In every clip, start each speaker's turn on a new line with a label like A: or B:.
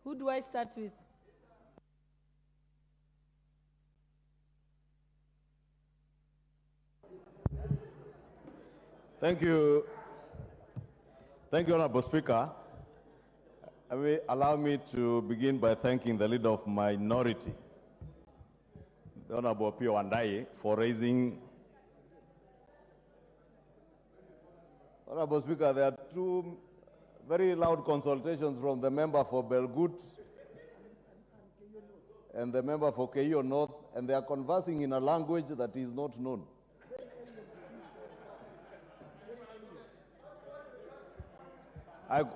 A: Who do I start with?
B: Thank you. Thank you, Honorable Speaker. Allow me to begin by thanking the leader of minority, the Honorable Pio Wandayi, for raising. Honorable Speaker, there are two very loud consultations from the member for Belgut and the member for Keio North, and they are conversing in a language that is not known.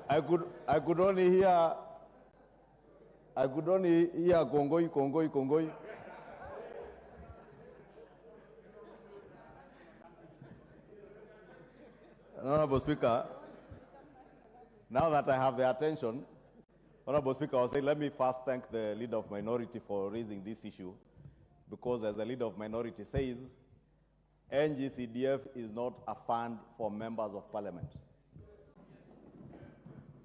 B: I could only hear Kongoi. Honorable Speaker, now that I have the attention, Honorable Speaker, I'll say let me first thank the leader of minority for raising this issue, because as the leader of minority says, NGCDF is not a fund for members of parliament.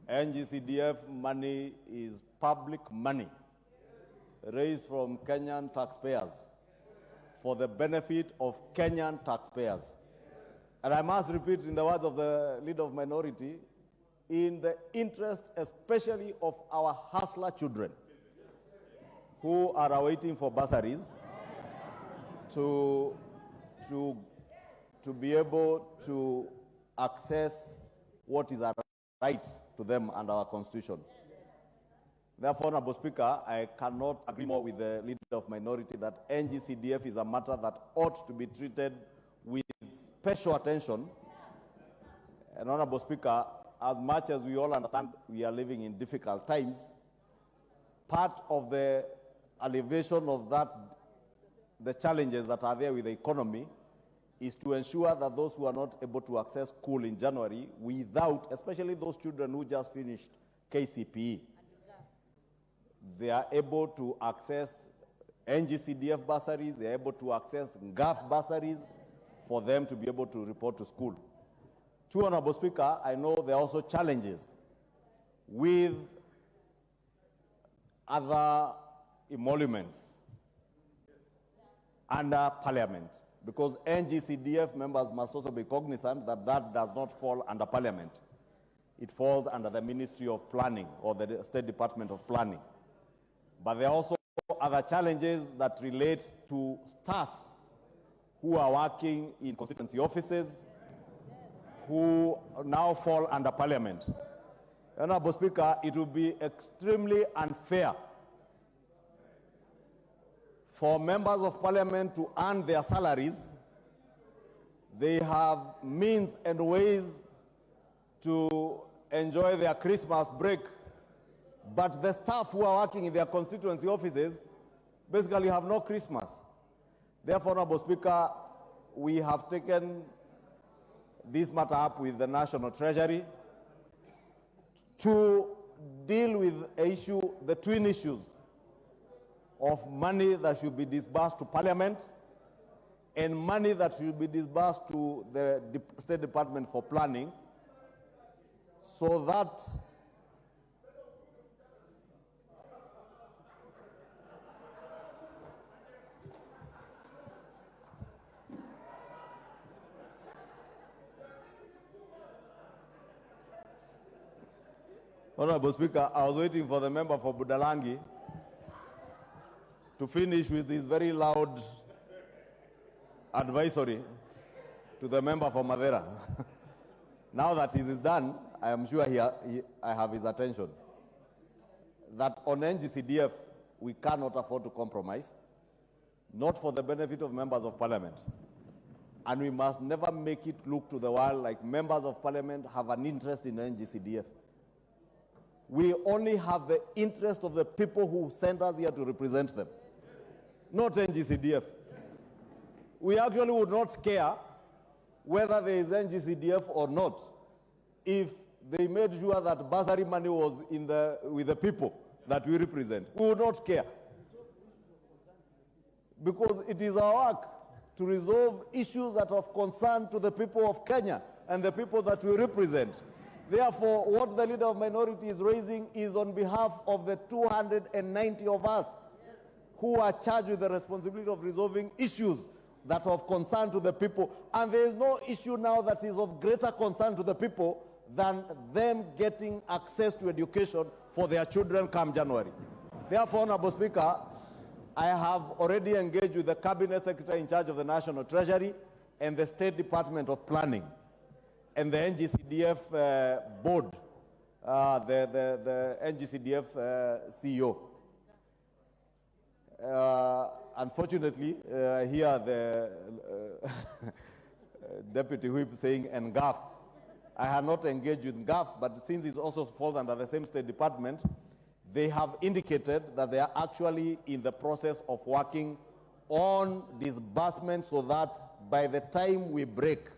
B: NGCDF money is public money raised from Kenyan taxpayers for the benefit of Kenyan taxpayers. And I must repeat in the words of the leader of minority, in the interest especially of our hustler children who are awaiting for bursaries to be able to access what is a right to them under our constitution. Therefore, Honorable Speaker, I cannot agree more with the leader of minority that NGCDF is a matter that ought to be treated with special attention. And Honorable Speaker, as much as we all understand we are living in difficult times, part of the alleviation of that, the challenges that are there with the economy, is to ensure that those who are not able to access school in January without, especially those children who just finished KCPE, they are able to access NGCDF bursaries, they are able to access NGAF bursaries for them to be able to report to school. Two, Honorable Speaker, I know there are also challenges with other emoluments under Parliament, because NGCDF members must also be cognizant that that does not fall under Parliament. It falls under the Ministry of Planning or the State Department of Planning. But there are also other challenges that relate to staff who are working in constituency offices who now fall under Parliament. Honorable Speaker, it would be extremely unfair for members of Parliament to earn their salaries. They have means and ways to enjoy their Christmas break, but the staff who are working in their constituency offices basically have no Christmas. Therefore, Honorable Speaker, we have taken this matter up with the National Treasury to deal with the twin issues of money that should be disbursed to Parliament and money that should be disbursed to the State Department for Planning, so that Honorable Speaker, I was waiting for the member for Budalangi to finish with his very loud advisory to the member for Madera. Now that it is done, I am sure I have his attention. That on NGCDF, we cannot afford to compromise, not for the benefit of members of Parliament. And we must never make it look to the world like members of Parliament have an interest in NGCDF. We only have the interest of the people who sent us here to represent them, not NGCDF. We actually would not care whether there is NGCDF or not if they made sure that bursary money was with the people that we represent. We would not care, because it is our work to resolve issues that are of concern to the people of Kenya and the people that we represent. Therefore, what the leader of minority is raising is on behalf of the 290 of us who are charged with the responsibility of resolving issues that are of concern to the people. And there is no issue now that is of greater concern to the people than them getting access to education for their children come January. Therefore, Honorable Speaker, I have already engaged with the Cabinet Secretary in charge of the National Treasury and the State Department of Planning and the NGCDF board, the NGCDF CEO. Unfortunately, here the Deputy Whip saying NGAF. I have not engaged with NGAF, but since it also falls under the same State Department, they have indicated that they are actually in the process of working on disbursement so that by the time we break,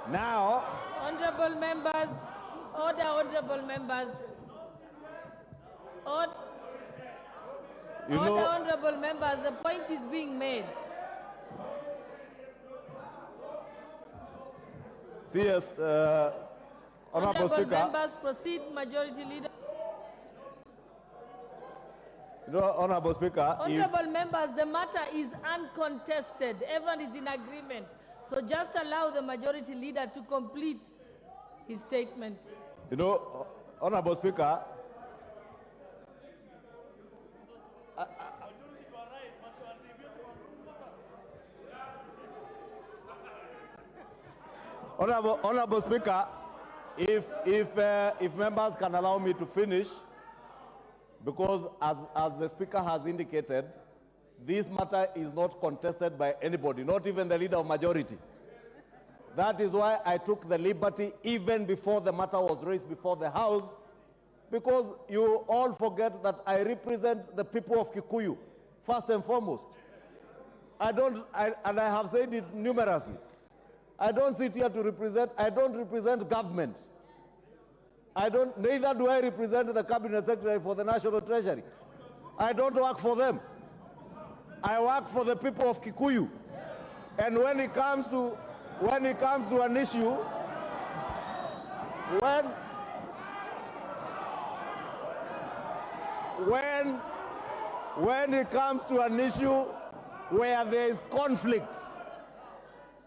B: now,
A: honorable members, order, honorable members. Order, honorable members, the point is being made.
B: CS, Honorable Speaker.
A: Members, proceed, Majority Leader.
B: Honorable Speaker.
A: Honorable members, the matter is uncontested. Everyone is in agreement. So just allow the Majority Leader to complete his statement.
B: Honorable Speaker. Honorable Speaker, if members can allow me to finish, because as the Speaker has indicated, this matter is not contested by anybody, not even the leader of majority. That is why I took the liberty even before the matter was raised before the House, because you all forget that I represent the people of Kikuyu, first and foremost. And I have said it numerously. I don't sit here to represent, I don't represent government. Neither do I represent the Cabinet Secretary for the National Treasury. I don't work for them. I work for the people of Kikuyu. And when it comes to an issue, when it comes to an issue where there is conflict,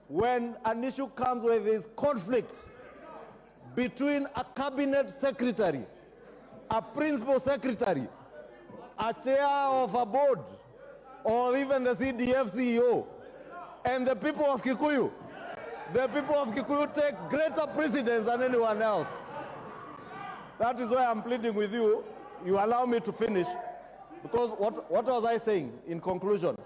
B: when an issue comes where there is conflict between a cabinet secretary, a principal secretary, a chair of a board, or even the CDF CEO, and the people of Kikuyu, the people of Kikuyu take greater precedence than anyone else. That is why I'm pleading with you, you allow me to finish, because what was I saying in conclusion?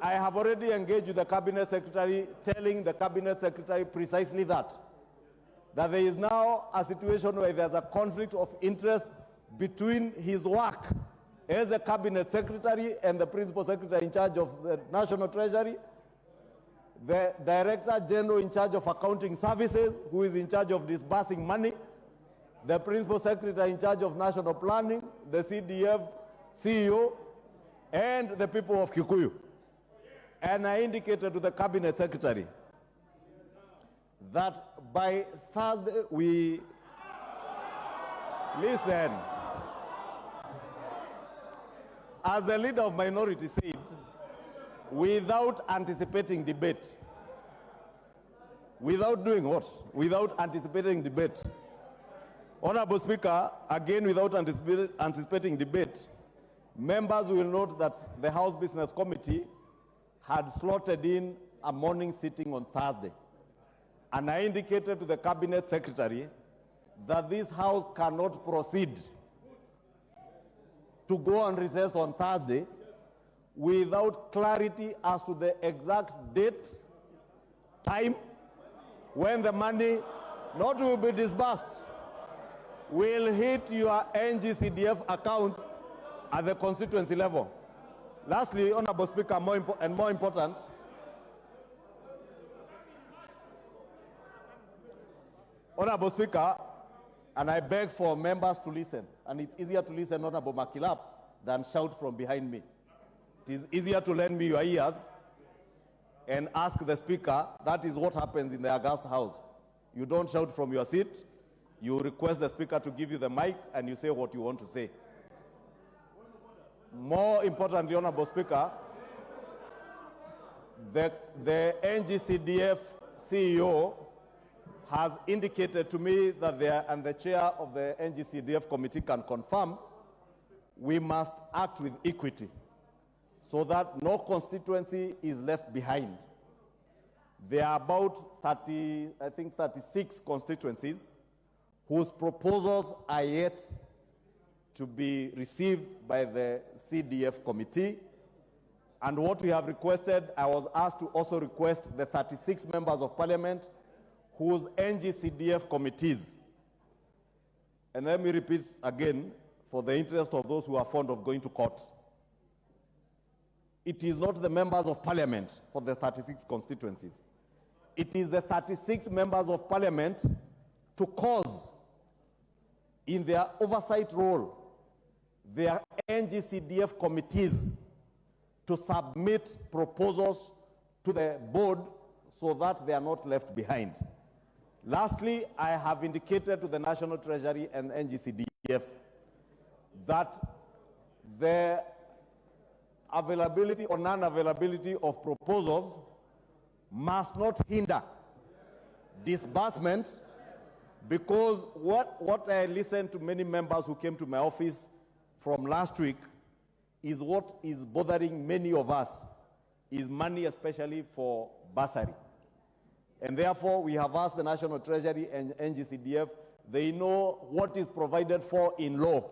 B: I have already engaged with the Cabinet Secretary, telling the Cabinet Secretary precisely that there is now a situation where there's a conflict of interest between his work as a Cabinet Secretary and the Principal Secretary in charge of the National Treasury, the Director General in charge of Accounting Services, who is in charge of disbursing money, the Principal Secretary in charge of National Planning, the CDF CEO, and the people of Kikuyu. And I indicated to the Cabinet Secretary that by Thursday listen, as the leader of minority said, without anticipating debate, without doing what? Without anticipating debate. Honorable Speaker, again without anticipating debate, members will note that the House Business Committee had slotted in a morning sitting on Thursday. And I indicated to the Cabinet Secretary that this House cannot proceed to go on recess on Thursday without clarity as to the exact date, time, when the money not will be disbursed, will hit your NGCDF accounts at the constituency level. Lastly, Honorable Speaker, more important, Honorable Speaker, and I beg for members to listen, and it's easier to listen, Honorable Makilap, than shout from behind me. It is easier to lend me your ears and ask the speaker. That is what happens in the August House. You don't shout from your seat. You request the speaker to give you the mic and you say what you want to say. More importantly, Honorable Speaker, the NGCDF CEO has indicated to me that and the chair of the NGCDF committee can confirm, we must act with equity so that no constituency is left behind. There are about 36 constituencies whose proposals are yet to be received by the CDF committee. And what we have requested, I was asked to also request the 36 members of parliament whose NGCDF committees, and let me repeat again for the interest of those who are fond of going to court, it is not the members of parliament for the 36 constituencies. It is the 36 members of parliament to cause, in their oversight role, their NGCDF committees to submit proposals to the board so that they are not left behind. Lastly, I have indicated to the National Treasury and NGCDF that the availability or non-availability of proposals must not hinder disbursement, because what I listened to many members who came to my office from last week is what is bothering many of us, is money especially for bursary. And therefore, we have asked the National Treasury and NGCDF, they know what is provided for in law,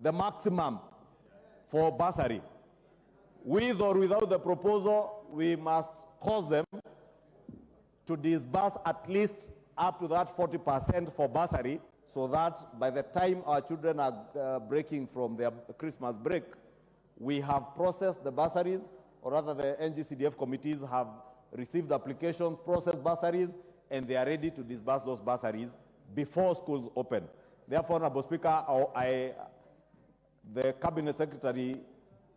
B: the maximum for bursary. With or without the proposal, we must cause them to disburse at least up to that 40% for bursary, so that by the time our children are breaking from their Christmas break, we have processed the bursaries, or rather the NGCDF committees have received applications, processed bursaries, and they are ready to disburse those bursaries before schools open. Therefore, Honorable Speaker, the Cabinet Secretary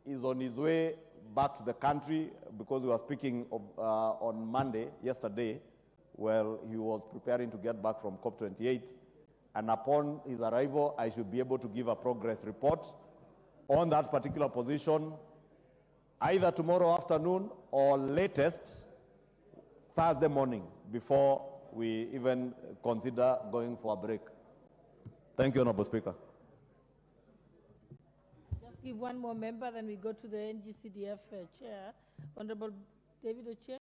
B: is on his way back to the country, because we were speaking on Monday, yesterday, well, he was preparing to get back from COP28, and upon his arrival, I should be able to give a progress report on that particular position, either tomorrow afternoon or latest Thursday morning, before we even consider going for a break. Thank you, Honorable Speaker.
A: Just give one more member, then we go to the NGCDF chair. Honorable David Ochieng.